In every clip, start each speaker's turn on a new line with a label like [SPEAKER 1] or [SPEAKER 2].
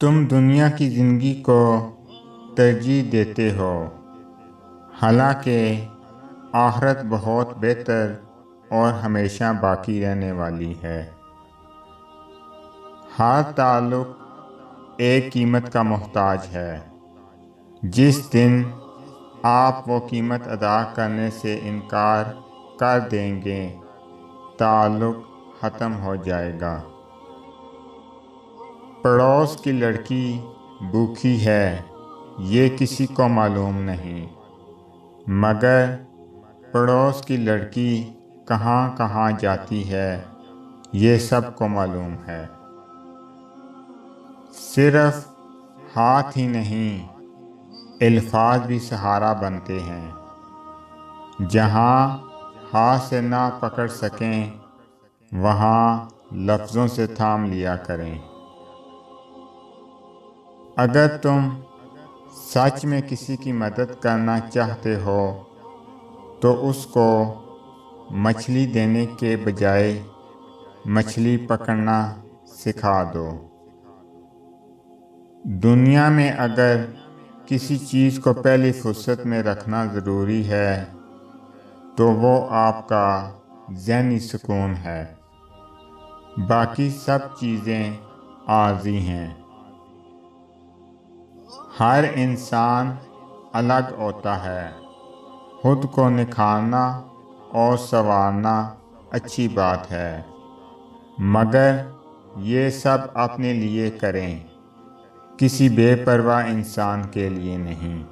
[SPEAKER 1] تم دنیا کی زندگی کو ترجیح دیتے ہو، حالانکہ آخرت بہت بہتر اور ہمیشہ باقی رہنے والی ہے۔ ہر تعلق ایک قیمت کا محتاج ہے۔ جس دن آپ وہ قیمت ادا کرنے سے انکار کر دیں گے، تعلق ختم ہو جائے گا۔ پڑوس کی لڑکی بھوکی ہے، یہ کسی کو معلوم نہیں، مگر پڑوس کی لڑکی کہاں کہاں جاتی ہے یہ سب کو معلوم ہے۔ صرف ہاتھ ہی نہیں، الفاظ بھی سہارا بنتے ہیں۔ جہاں ہاتھ سے نہ پکڑ سکیں، وہاں لفظوں سے تھام لیا کریں۔ اگر تم سچ میں کسی کی مدد کرنا چاہتے ہو تو اس کو مچھلی دینے کے بجائے مچھلی پکڑنا سکھا دو۔ دنیا میں اگر کسی چیز کو پہلی فرصت میں رکھنا ضروری ہے تو وہ آپ کا ذہنی سکون ہے۔ باقی سب چیزیں عارضی ہیں۔ ہر انسان الگ ہوتا ہے۔ خود کو نکھارنا اور سنوارنا اچھی بات ہے، مگر یہ سب اپنے لیے کریں، کسی بے پرواہ انسان کے لیے نہیں۔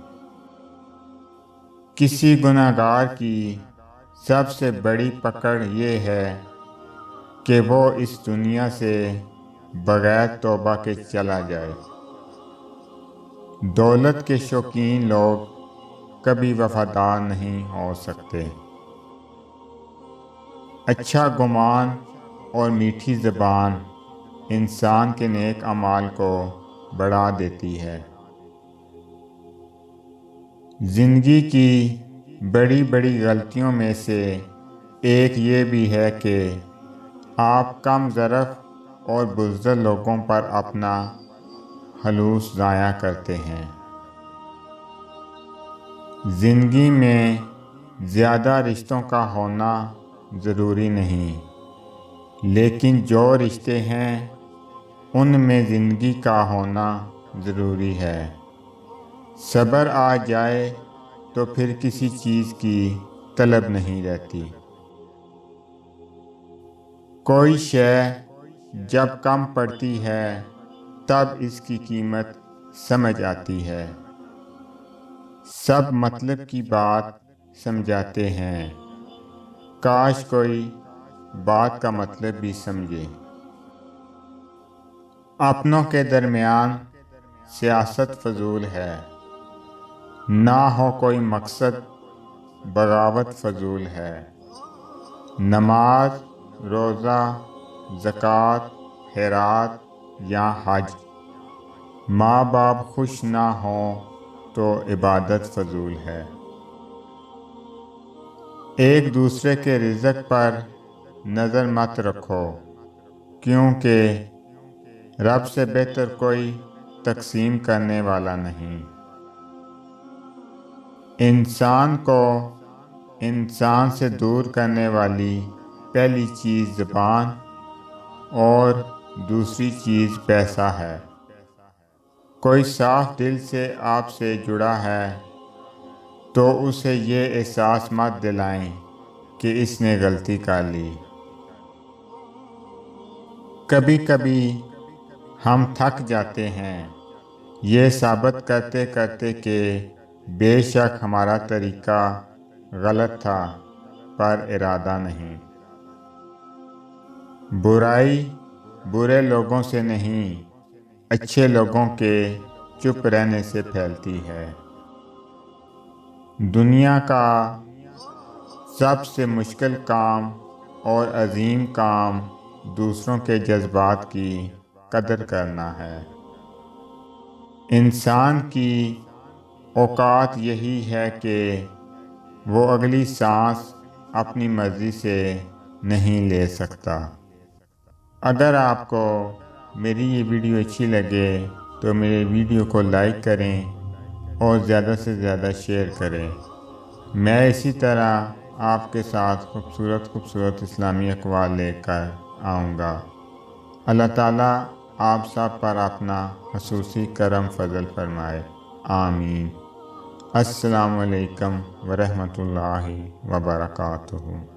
[SPEAKER 1] کسی گنہگار کی سب سے بڑی پکڑ یہ ہے کہ وہ اس دنیا سے بغیر توبہ کے چلا جائے۔ دولت کے شوقین لوگ کبھی وفادار نہیں ہو سکتے۔ اچھا گمان اور میٹھی زبان انسان کے نیک اعمال کو بڑھا دیتی ہے۔ زندگی کی بڑی بڑی غلطیوں میں سے ایک یہ بھی ہے کہ آپ کم ظرف اور بزدل لوگوں پر اپنا خلوص ضائع کرتے ہیں۔ زندگی میں زیادہ رشتوں کا ہونا ضروری نہیں، لیکن جو رشتے ہیں ان میں زندگی کا ہونا ضروری ہے۔ صبر آ جائے تو پھر کسی چیز کی طلب نہیں رہتی۔ کوئی شے جب کم پڑتی ہے تب اس کی قیمت سمجھ آتی ہے۔ سب مطلب کی بات سمجھاتے ہیں، کاش کوئی بات کا مطلب بھی سمجھے۔ اپنوں کے درمیان سیاست فضول ہے، نہ ہو کوئی مقصد بغاوت فضول ہے۔ نماز، روزہ، زکوٰۃ، خیرات یا حج، ماں باپ خوش نہ ہوں تو عبادت فضول ہے۔ ایک دوسرے کے رزق پر نظر مت رکھو، کیونکہ رب سے بہتر کوئی تقسیم کرنے والا نہیں۔ انسان کو انسان سے دور کرنے والی پہلی چیز زبان اور دوسری چیز پیسہ ہے۔ کوئی صاف دل سے آپ سے جڑا ہے تو اسے یہ احساس مت دلائیں کہ اس نے غلطی کر لی۔ کبھی کبھی ہم تھک جاتے ہیں یہ ثابت کرتے کرتے کہ بے شک ہمارا طریقہ غلط تھا، پر ارادہ نہیں۔ برائی برے لوگوں سے نہیں، اچھے لوگوں کے چپ رہنے سے پھیلتی ہے۔ دنیا کا سب سے مشکل کام اور عظیم کام دوسروں کے جذبات کی قدر کرنا ہے۔ انسان کی اوقات یہی ہے کہ وہ اگلی سانس اپنی مرضی سے نہیں لے سکتا۔ اگر آپ کو میری یہ ویڈیو اچھی لگے تو میرے ویڈیو کو لائک کریں اور زیادہ سے زیادہ شیئر کریں۔ میں اسی طرح آپ کے ساتھ خوبصورت اسلامی اقوال لے کر آؤں گا۔ اللہ تعالیٰ آپ سب پر اپنا خصوصی کرم فضل فرمائے، آمین۔ السلام علیکم ورحمۃ اللہ وبرکاتہ۔